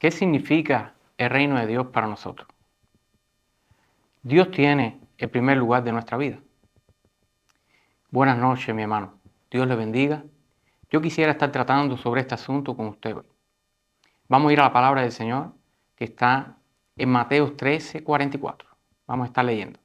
¿Qué significa el reino de Dios para nosotros? Dios tiene el primer lugar de nuestra vida. Buenas noches, mi hermano. Dios le bendiga. Yo quisiera estar tratando sobre este asunto con usted hoy. Vamos a ir a la palabra del Señor que está en Mateo 13:44. Vamos a estar leyendo.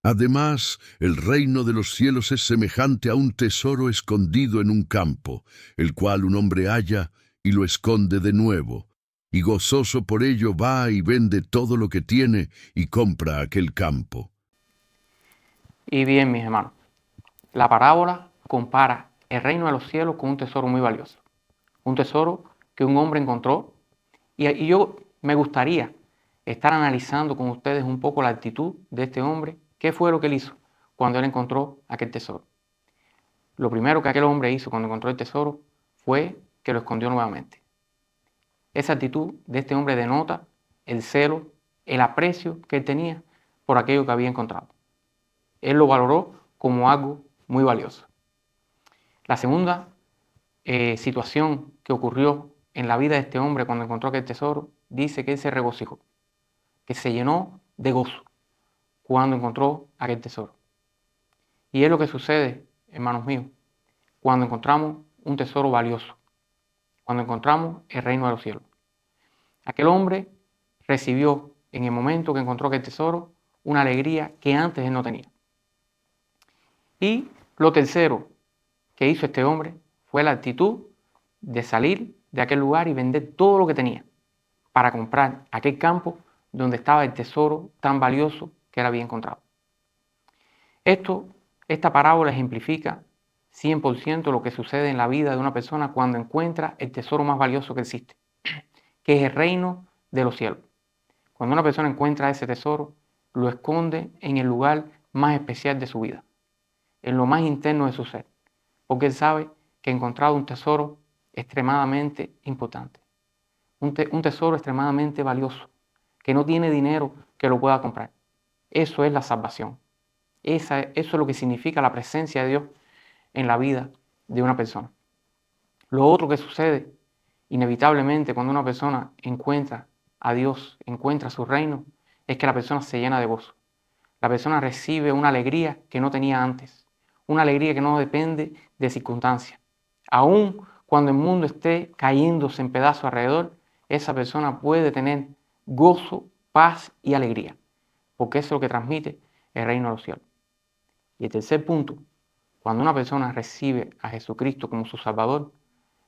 Además, el reino de los cielos es semejante a un tesoro escondido en un campo, el cual un hombre halla y lo esconde de nuevo, y gozoso por ello va y vende todo lo que tiene y compra aquel campo. Y bien, mis hermanos, la parábola compara el reino de los cielos con un tesoro muy valioso. Un tesoro que un hombre encontró. Y yo me gustaría estar analizando con ustedes un poco la actitud de este hombre. ¿Qué fue lo que él hizo cuando él encontró aquel tesoro? Lo primero que aquel hombre hizo cuando encontró el tesoro fue que lo escondió nuevamente. Esa actitud de este hombre denota el celo, el aprecio que él tenía por aquello que había encontrado. Él lo valoró como algo muy valioso. La segunda situación que ocurrió en la vida de este hombre cuando encontró aquel tesoro, dice que él se regocijó, que se llenó de gozo cuando encontró aquel tesoro. Y es lo que sucede, hermanos míos, cuando encontramos un tesoro valioso, cuando encontramos el reino de los cielos. Aquel hombre recibió en el momento que encontró aquel tesoro una alegría que antes él no tenía. Y lo tercero que hizo este hombre fue la actitud de salir de aquel lugar y vender todo lo que tenía para comprar aquel campo donde estaba el tesoro tan valioso que él había encontrado. Esta parábola ejemplifica 100% lo que sucede en la vida de una persona cuando encuentra el tesoro más valioso que existe, que es el reino de los cielos. Cuando una persona encuentra ese tesoro, lo esconde en el lugar más especial de su vida, en lo más interno de su ser, porque él sabe que ha encontrado un tesoro extremadamente importante, un tesoro extremadamente valioso, que no tiene dinero que lo pueda comprar. Eso es la salvación. Eso es lo que significa la presencia de Dios en la vida de una persona. Lo otro que sucede inevitablemente cuando una persona encuentra a Dios, encuentra su reino, es que la persona se llena de gozo. La persona recibe una alegría que no tenía antes, una alegría que no depende de circunstancias. Aún cuando el mundo esté cayéndose en pedazos alrededor, esa persona puede tener gozo, paz y alegría, porque eso es lo que transmite el reino de los cielos. Y el tercer punto, cuando una persona recibe a Jesucristo como su Salvador,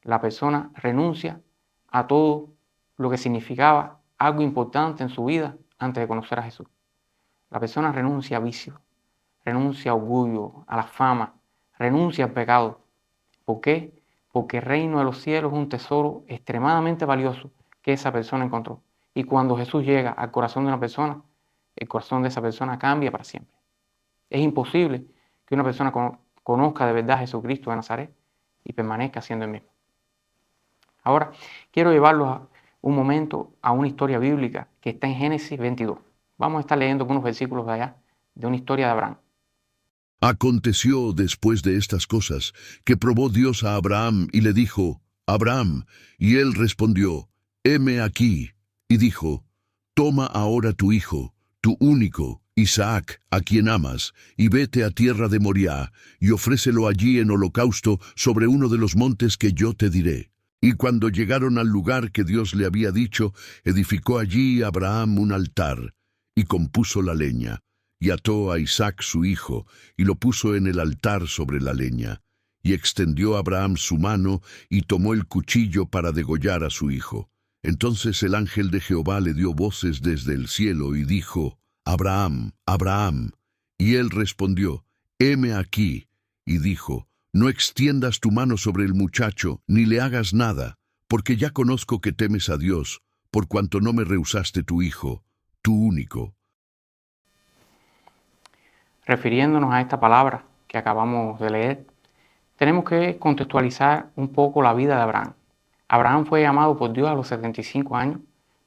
la persona renuncia a todo lo que significaba algo importante en su vida antes de conocer a Jesús. La persona renuncia a vicio, renuncia a orgullo, a la fama, renuncia al pecado. ¿Por qué? Porque el reino de los cielos es un tesoro extremadamente valioso que esa persona encontró. Y cuando Jesús llega al corazón de una persona, el corazón de esa persona cambia para siempre. Es imposible que una persona conozca de verdad a Jesucristo de Nazaret y permanezca siendo el mismo. Ahora, quiero llevarlos un momento a una historia bíblica que está en Génesis 22. Vamos a estar leyendo unos versículos de allá, de una historia de Abraham. Aconteció después de estas cosas, que probó Dios a Abraham y le dijo, Abraham, y él respondió, heme aquí, y dijo, toma ahora tu hijo, tu único, Isaac, a quien amas, y vete a tierra de Moriah, y ofrécelo allí en holocausto sobre uno de los montes que yo te diré. Y cuando llegaron al lugar que Dios le había dicho, edificó allí Abraham un altar, y compuso la leña, y ató a Isaac su hijo, y lo puso en el altar sobre la leña. Y extendió Abraham su mano, y tomó el cuchillo para degollar a su hijo. Entonces el ángel de Jehová le dio voces desde el cielo, y dijo, Abraham, Abraham. Y él respondió, heme aquí. Y dijo, no extiendas tu mano sobre el muchacho, ni le hagas nada, porque ya conozco que temes a Dios, por cuanto no me rehusaste tu hijo, tu único. Refiriéndonos a esta palabra que acabamos de leer, tenemos que contextualizar un poco la vida de Abraham. Abraham fue llamado por Dios a los 75 años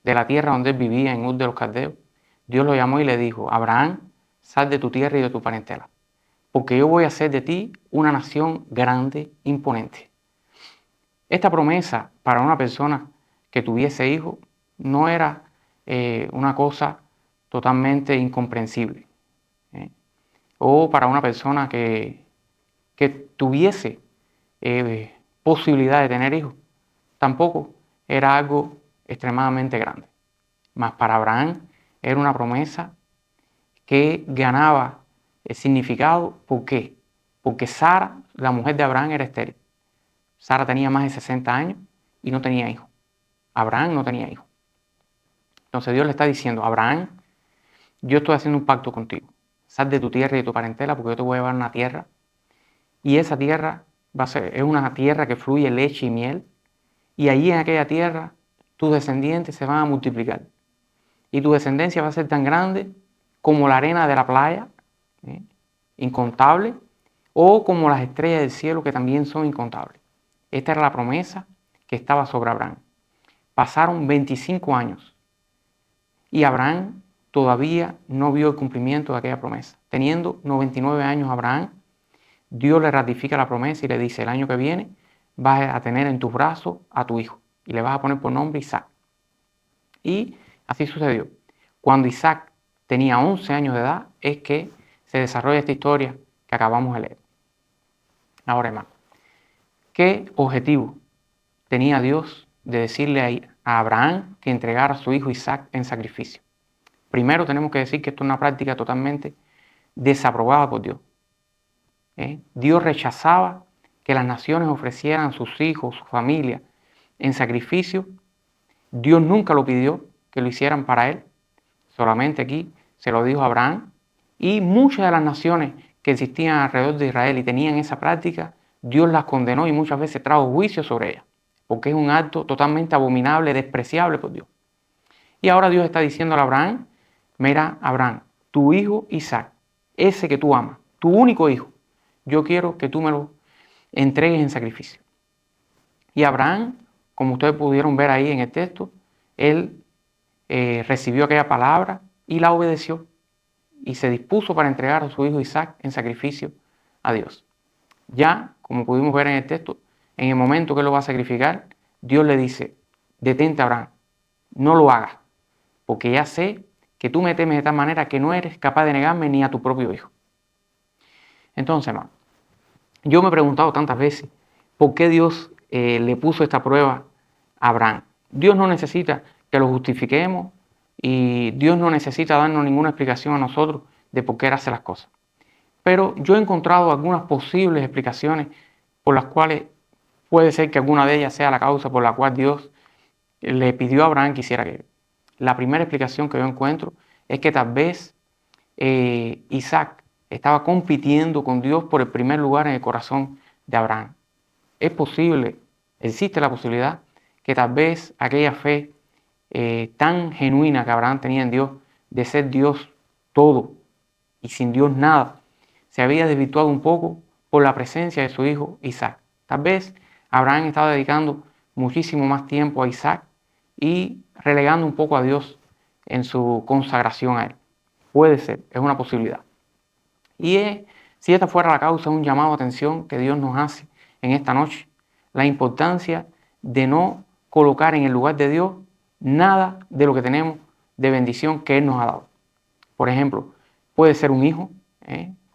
de la tierra donde él vivía, en Ur de los Caldeos. Dios lo llamó y le dijo, Abraham, sal de tu tierra y de tu parentela, porque yo voy a hacer de ti una nación grande, imponente. Esta promesa para una persona que tuviese hijos no era una cosa totalmente incomprensible. O para una persona que tuviese posibilidad de tener hijos, tampoco era algo extremadamente grande. Mas para Abraham era una promesa que ganaba el significado. ¿Por qué? Porque Sara, la mujer de Abraham, era estéril. Sara tenía más de 60 años y no tenía hijos. Abraham no tenía hijos. Entonces Dios le está diciendo: Abraham, yo estoy haciendo un pacto contigo. Sal de tu tierra y de tu parentela, porque yo te voy a llevar a una tierra. Y esa tierra es una tierra que fluye leche y miel. Y allí en aquella tierra tus descendientes se van a multiplicar. Y tu descendencia va a ser tan grande como la arena de la playa, incontable, o como las estrellas del cielo, que también son incontables. Esta era la promesa que estaba sobre Abraham. Pasaron 25 años y Abraham todavía no vio el cumplimiento de aquella promesa. Teniendo 99 años Abraham, Dios le ratifica la promesa y le dice: el año que viene vas a tener en tus brazos a tu hijo y le vas a poner por nombre Isaac. Y así sucedió. Cuando Isaac tenía 11 años de edad es que se desarrolla esta historia que acabamos de leer. Ahora, hermano, ¿qué objetivo tenía Dios de decirle a Abraham que entregara a su hijo Isaac en sacrificio? Primero tenemos que decir que esto es una práctica totalmente desaprobada por Dios. Dios rechazaba que las naciones ofrecieran a sus hijos, su familia, en sacrificio. Dios nunca lo pidió que lo hicieran para él. Solamente aquí se lo dijo a Abraham. Y muchas de las naciones que existían alrededor de Israel y tenían esa práctica, Dios las condenó y muchas veces trajo juicio sobre ellas, porque es un acto totalmente abominable, despreciable por Dios. Y ahora Dios está diciendo a Abraham: mira, Abraham, tu hijo Isaac, ese que tú amas, tu único hijo, yo quiero que tú me lo entregues en sacrificio. Y Abraham, como ustedes pudieron ver ahí en el texto, él recibió aquella palabra y la obedeció y se dispuso para entregar a su hijo Isaac en sacrificio a Dios. Ya, como pudimos ver en el texto, en el momento que él lo va a sacrificar, Dios le dice: detente, Abraham, no lo hagas, porque ya sé que tú me temes de tal manera que no eres capaz de negarme ni a tu propio hijo. Entonces, hermano, yo me he preguntado tantas veces por qué Dios le puso esta prueba a Abraham. Dios no necesita que lo justifiquemos y Dios no necesita darnos ninguna explicación a nosotros de por qué Él hace las cosas. Pero yo he encontrado algunas posibles explicaciones por las cuales puede ser que alguna de ellas sea la causa por la cual Dios le pidió a Abraham que hiciera aquello. La primera explicación que yo encuentro es que tal vez Isaac estaba compitiendo con Dios por el primer lugar en el corazón de Abraham. Es posible, existe la posibilidad que tal vez aquella fe tan genuina que Abraham tenía en Dios, de ser Dios todo y sin Dios nada, se había desvirtuado un poco por la presencia de su hijo Isaac. Tal vez Abraham estaba dedicando muchísimo más tiempo a Isaac y relegando un poco a Dios en su consagración a él. Puede ser, es una posibilidad. Y si esta fuera la causa, un llamado de atención que Dios nos hace en esta noche, la importancia de no colocar en el lugar de Dios nada de lo que tenemos de bendición que Él nos ha dado. Por ejemplo, puede ser un hijo,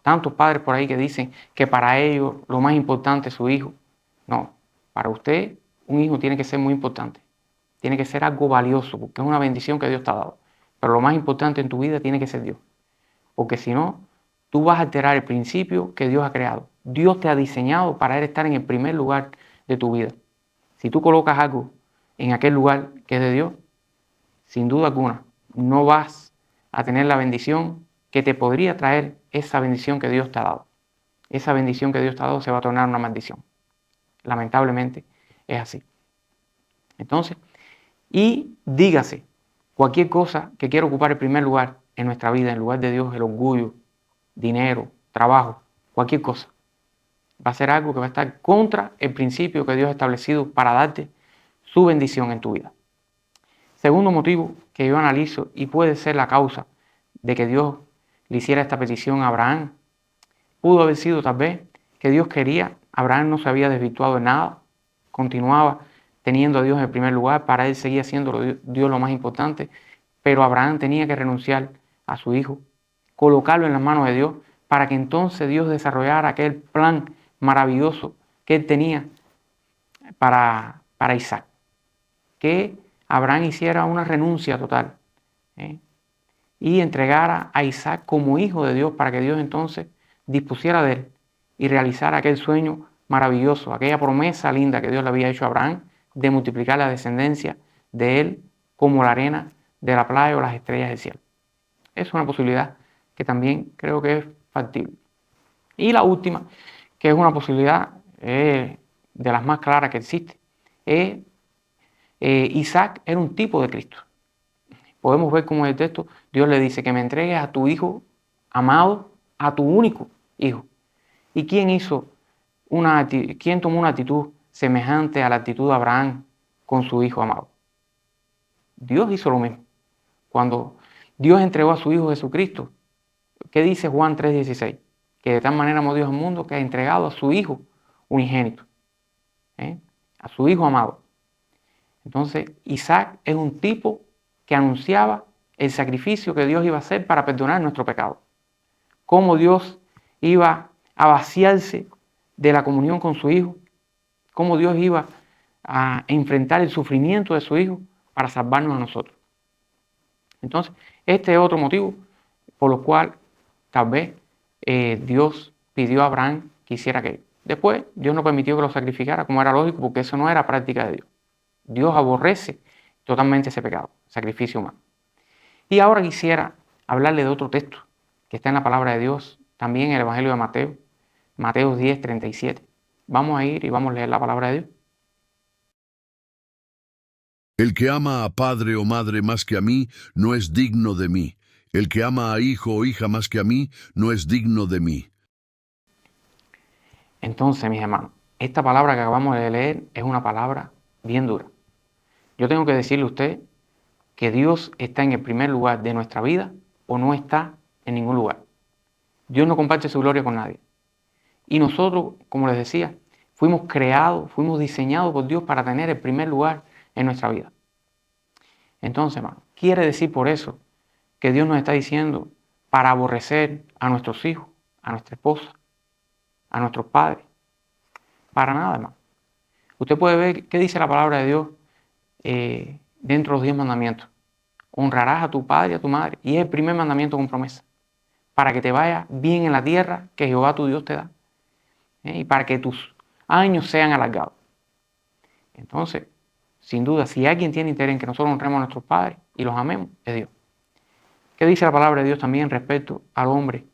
tantos padres por ahí que dicen que para ellos lo más importante es su hijo. No, para usted un hijo tiene que ser muy importante, tiene que ser algo valioso, porque es una bendición que Dios te ha dado. Pero lo más importante en tu vida tiene que ser Dios, porque si no, tú vas a alterar el principio que Dios ha creado. Dios te ha diseñado para Él estar en el primer lugar de tu vida. Si tú colocas algo en aquel lugar que es de Dios, sin duda alguna, no vas a tener la bendición que te podría traer esa bendición que Dios te ha dado. Esa bendición que Dios te ha dado se va a tornar una maldición. Lamentablemente es así. Entonces, y dígase, cualquier cosa que quiera ocupar el primer lugar en nuestra vida, en lugar de Dios, el orgullo, dinero, trabajo, cualquier cosa, va a ser algo que va a estar contra el principio que Dios ha establecido para darte su bendición en tu vida. Segundo motivo que yo analizo y puede ser la causa de que Dios le hiciera esta petición a Abraham, pudo haber sido tal vez que Dios quería, Abraham no se había desvirtuado en nada, continuaba teniendo a Dios en el primer lugar. Para él seguía siendo Dios lo más importante, pero Abraham tenía que renunciar a su hijo, colocarlo en las manos de Dios, para que entonces Dios desarrollara aquel plan maravilloso que él tenía para Isaac. Que Abraham hiciera una renuncia total, y entregara a Isaac como hijo de Dios, para que Dios entonces dispusiera de él y realizara aquel sueño maravilloso, aquella promesa linda que Dios le había hecho a Abraham de multiplicar la descendencia de él como la arena de la playa o las estrellas del cielo. Es una posibilidad que también creo que es factible. Y la última, que es una posibilidad de las más claras que existe, es Isaac era un tipo de Cristo. Podemos ver cómo en el texto Dios le dice que me entregues a tu hijo amado, a tu único hijo. ¿Y quién tomó una actitud semejante a la actitud de Abraham con su hijo amado? Dios hizo lo mismo. Cuando Dios entregó a su hijo Jesucristo, ¿qué dice Juan 3:16? Que de tal manera amó Dios al mundo que ha entregado a su hijo unigénito, a su hijo amado. Entonces Isaac es un tipo que anunciaba el sacrificio que Dios iba a hacer para perdonar nuestro pecado. Cómo Dios iba a vaciarse de la comunión con su hijo. Cómo Dios iba a enfrentar el sufrimiento de su hijo para salvarnos a nosotros. Entonces, este es otro motivo por lo cual tal vez Dios pidió a Abraham que hiciera aquello. Después, Dios no permitió que lo sacrificara, como era lógico, porque eso no era práctica de Dios. Dios aborrece totalmente ese pecado, sacrificio humano. Y ahora quisiera hablarle de otro texto que está en la palabra de Dios, también en el Evangelio de Mateo, Mateo 10:37. Vamos a ir y vamos a leer la palabra de Dios. El que ama a padre o madre más que a mí, no es digno de mí. El que ama a hijo o hija más que a mí, no es digno de mí. Entonces, mis hermanos, esta palabra que acabamos de leer es una palabra bien dura. Yo tengo que decirle a usted que Dios está en el primer lugar de nuestra vida o no está en ningún lugar. Dios no comparte su gloria con nadie. Y nosotros, como les decía, fuimos creados, fuimos diseñados por Dios para tener el primer lugar en nuestra vida. Entonces, hermano, quiere decir por eso que Dios nos está diciendo para aborrecer a nuestros hijos, a nuestra esposa, a nuestros padres. Para nada, hermano. Usted puede ver qué dice la palabra de Dios dentro de los 10 mandamientos. Honrarás a tu padre y a tu madre. Y es el primer mandamiento con promesa. Para que te vaya bien en la tierra que Jehová tu Dios te da. Y para que tus años sean alargados. Entonces, sin duda, si alguien tiene interés en que nosotros honremos a nuestros padres y los amemos, es Dios. ¿Qué dice la palabra de Dios también respecto al hombre,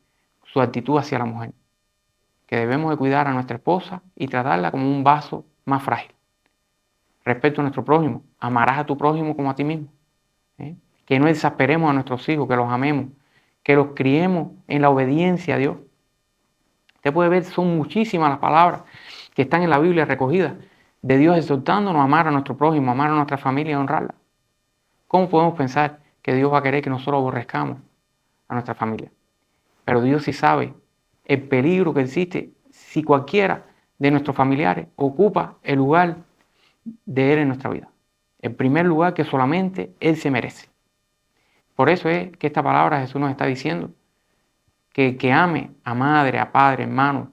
su actitud hacia la mujer? Que debemos de cuidar a nuestra esposa y tratarla como un vaso más frágil. Respecto a nuestro prójimo, amarás a tu prójimo como a ti mismo. Que no exasperemos a nuestros hijos, que los amemos, que los criemos en la obediencia a Dios. Usted puede ver, son muchísimas las palabras que están en la Biblia recogidas de Dios exhortándonos a amar a nuestro prójimo, a amar a nuestra familia y honrarla. ¿Cómo podemos pensar que Dios va a querer que nosotros aborrezcamos a nuestra familia? Pero Dios sí sabe el peligro que existe si cualquiera de nuestros familiares ocupa el lugar de Él en nuestra vida. El primer lugar que solamente Él se merece. Por eso es que esta palabra Jesús nos está diciendo que ame a madre, a padre, hermano,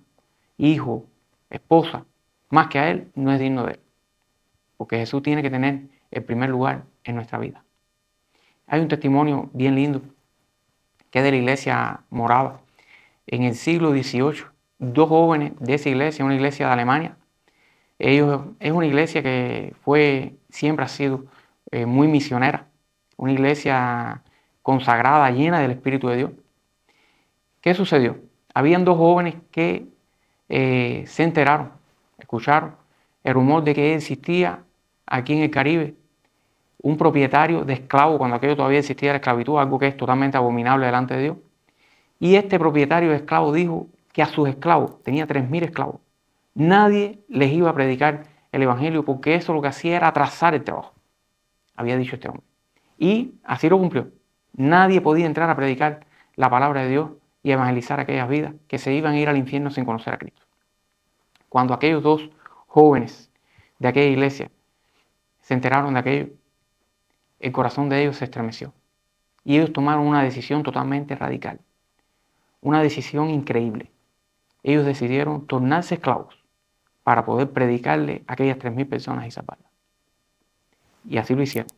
hijo, esposa, más que a Él, no es digno de Él. Porque Jesús tiene que tener el primer lugar en nuestra vida. Hay un testimonio bien lindo que es de la iglesia morava. En el siglo XVIII, dos jóvenes de esa iglesia, una iglesia de Alemania, es una iglesia que siempre ha sido muy misionera, una iglesia consagrada, llena del Espíritu de Dios. ¿Qué sucedió? Habían dos jóvenes que se enteraron, escucharon el rumor de que existía aquí en el Caribe un propietario de esclavos, cuando aquello todavía existía la esclavitud, algo que es totalmente abominable delante de Dios. Y este propietario de esclavos dijo que a sus esclavos, tenía 3.000 esclavos, nadie les iba a predicar el evangelio porque eso lo que hacía era atrasar el trabajo. Había dicho este hombre. Y así lo cumplió. Nadie podía entrar a predicar la palabra de Dios y evangelizar aquellas vidas que se iban a ir al infierno sin conocer a Cristo. Cuando aquellos dos jóvenes de aquella iglesia se enteraron de aquello, el corazón de ellos se estremeció. Y ellos tomaron una decisión totalmente radical, una decisión increíble. Ellos decidieron tornarse esclavos para poder predicarle a aquellas 3.000 personas y salvarlas. Y así lo hicieron.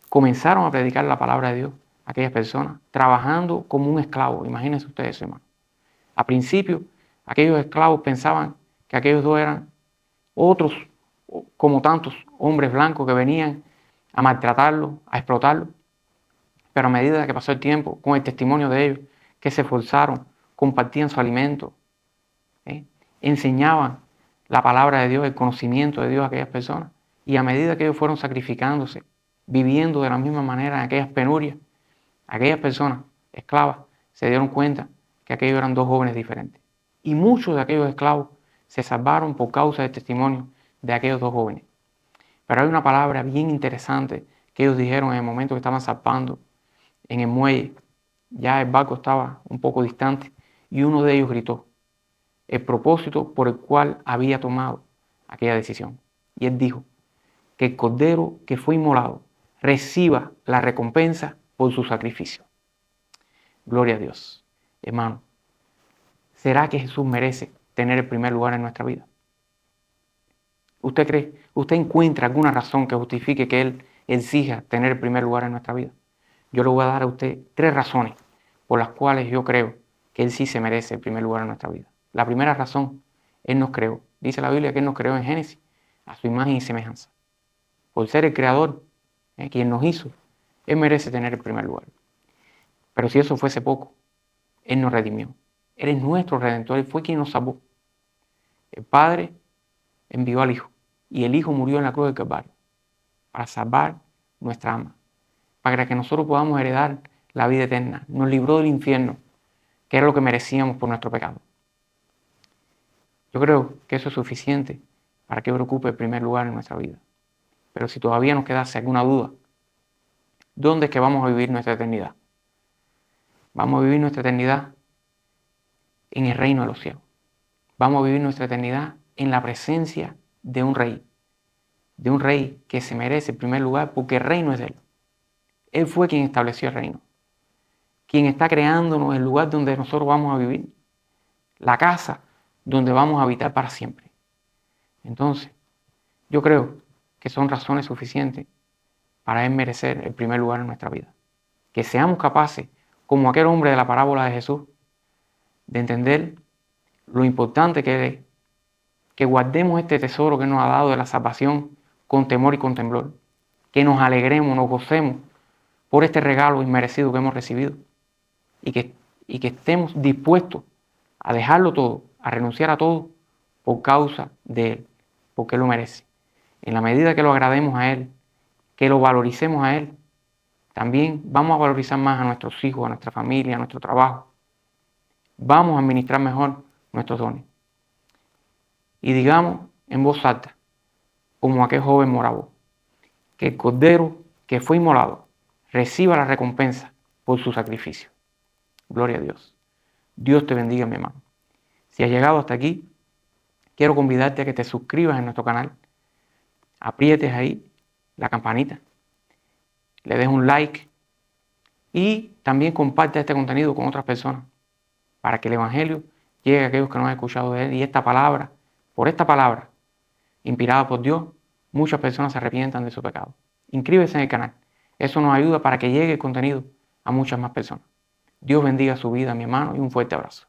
Comenzaron a predicar la palabra de Dios a aquellas personas, trabajando como un esclavo. Imagínense ustedes, hermano. A principio, aquellos esclavos pensaban que aquellos dos eran otros, como tantos hombres blancos que venían a maltratarlos, a explotarlos. Pero a medida que pasó el tiempo, con el testimonio de ellos, que se esforzaron, compartían su alimento, enseñaban la palabra de Dios, el conocimiento de Dios a aquellas personas. Y a medida que ellos fueron sacrificándose, viviendo de la misma manera en aquellas penurias, aquellas personas esclavas se dieron cuenta que aquellos eran dos jóvenes diferentes. Y muchos de aquellos esclavos se salvaron por causa del testimonio de aquellos dos jóvenes. Pero hay una palabra bien interesante que ellos dijeron en el momento que estaban zarpando en el muelle. Ya el barco estaba un poco distante y uno de ellos gritó el propósito por el cual había tomado aquella decisión. Y él dijo que el cordero que fue inmolado reciba la recompensa por su sacrificio. Gloria a Dios. Hermano, ¿será que Jesús merece tener el primer lugar en nuestra vida? ¿Usted cree? ¿Usted encuentra alguna razón que justifique que Él exija tener el primer lugar en nuestra vida? Yo le voy a dar a usted 3 razones por las cuales yo creo que Él sí se merece el primer lugar en nuestra vida. La primera razón, Él nos creó. Dice la Biblia que Él nos creó en Génesis a su imagen y semejanza. Por ser el creador, quien nos hizo, Él merece tener el primer lugar. Pero si eso fuese poco, Él nos redimió. Él es nuestro Redentor, Él fue quien nos salvó. El Padre envió al Hijo y el Hijo murió en la cruz del Calvario para salvar nuestra alma, para que nosotros podamos heredar la vida eterna. Nos libró del infierno, que era lo que merecíamos por nuestro pecado. Yo creo que eso es suficiente para que Él ocupe el primer lugar en nuestra vida. Pero si todavía nos quedase alguna duda, ¿dónde es que vamos a vivir nuestra eternidad? Vamos a vivir nuestra eternidad en el reino de los cielos. Vamos a vivir nuestra eternidad en la presencia de un rey que se merece el primer lugar porque el reino es de Él. Él fue quien estableció el reino, quien está creándonos el lugar donde nosotros vamos a vivir, la casa donde vamos a habitar para siempre. Entonces, yo creo que son razones suficientes para Él merecer el primer lugar en nuestra vida. Que seamos capaces, como aquel hombre de la parábola de Jesús, de entender lo importante que Él es, que guardemos este tesoro que nos ha dado de la salvación con temor y con temblor, que nos alegremos, nos gocemos por este regalo inmerecido que hemos recibido y que estemos dispuestos a dejarlo todo, a renunciar a todo por causa de Él, porque Él lo merece. En la medida que lo agrademos a Él, que lo valoricemos a Él, también vamos a valorizar más a nuestros hijos, a nuestra familia, a nuestro trabajo. Vamos a administrar mejor nuestros dones. Y digamos en voz alta, como aquel joven moravo, que el cordero que fue inmolado reciba la recompensa por su sacrificio. Gloria a Dios. Dios te bendiga, mi hermano. Si has llegado hasta aquí, quiero convidarte a que te suscribas en nuestro canal. Aprietes ahí la campanita, le des un like y también comparte este contenido con otras personas para que el Evangelio llegue a aquellos que no han escuchado de Él y por esta palabra, inspirada por Dios, muchas personas se arrepientan de su pecado. Inscríbese en el canal. Eso nos ayuda para que llegue el contenido a muchas más personas. Dios bendiga su vida, mi hermano, y un fuerte abrazo.